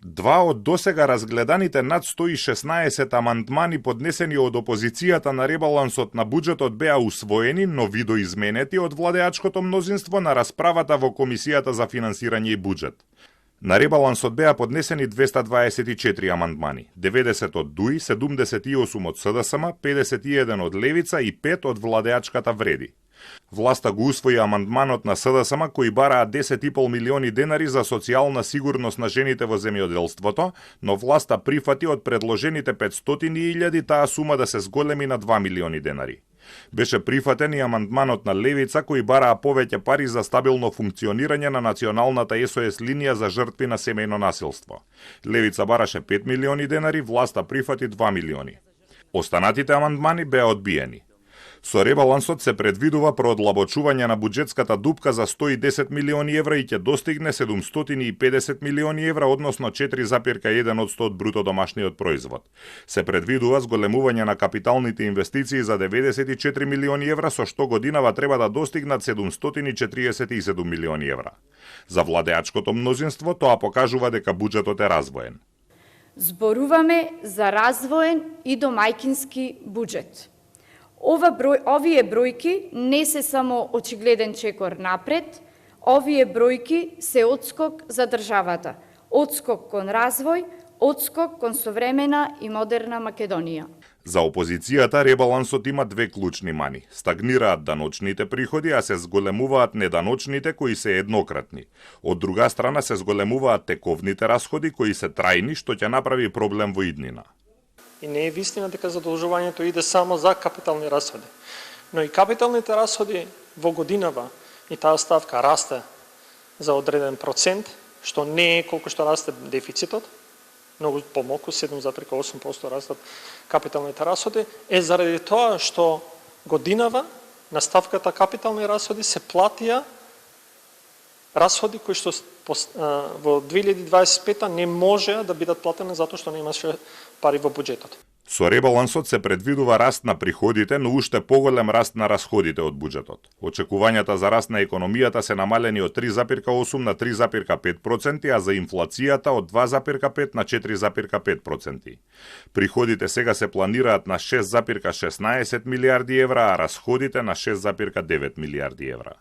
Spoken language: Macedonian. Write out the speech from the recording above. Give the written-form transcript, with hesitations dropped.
Два од досега разгледаните над 116 амандмани поднесени од опозицијата на ребалансот на буџетот беа усвоени, но видоизменети од владеачкото мнозинство на расправата во Комисијата за финансирање и буџет. На ребалансот беа поднесени 224 амандмани, 90 од ДУИ, 78 од СДСМ, 51 од Левица и 5 од владеачката Вреди. Власта го усвои амандманот на СДСМ кои бараа 10,5 милиони денари за социјална сигурност на жените во земјоделството, но власта прифати од предложените 500.000 таа сума да се зголеми на 2 милиони денари. Беше прифатен и амандманот на Левица кои бараа повеќе пари за стабилно функционирање на националната SOS линија за жртви на семејно насилство. Левица бараше 5 милиони денари, власта прифати 2 милиони. Останатите амандмани беа одбиени. Со ребалансот се предвидува проодлабочување на буџетската дупка за 110 милиони евра и ќе достигне 750 милиони евра, односно 4,1% од бруто домашниот производ. Се предвидува зголемување на капиталните инвестиции за 94 милиони евра, со што годинава треба да достигнат 747 милиони евра. За владеачкото мнозинство тоа покажува дека буџетот е развоен. Зборуваме за развоен и домајкински буџет. Овие бројки не се само очигледен чекор напред, овие бројки се одскок за државата, одскок кон развој, одскок кон современа и модерна Македонија. За опозицијата ребалансот има две клучни мани. Стагнираат даночните приходи, а се зголемуваат неданочните кои се еднократни. Од друга страна се зголемуваат тековните расходи кои се трајни, што ќе направи проблем во иднина. И не е вистина дека задолжувањето иде само за капитални расходи. Но и капиталните расходи во годинава и таа ставка расте за одреден процент, што не е колку што расте дефицитот, многу помалку, 7,8% растат капиталните расходи, е заради тоа што годинава на ставката капитални расходи се платија расходи кои што во 2025 не можеа да бидат платени затоа што не имаше пари во буџетот. Со ребалансот се предвидува раст на приходите, но уште поголем раст на расходите од буџетот. Очекувањата за раст на економијата се намалени од 3,8 на 3,5%, а за инфлацијата од 2,5 на 4,5%. Приходите сега се планираат на 6,16 милиарди евра, а расходите на 6,9 милиарди евра.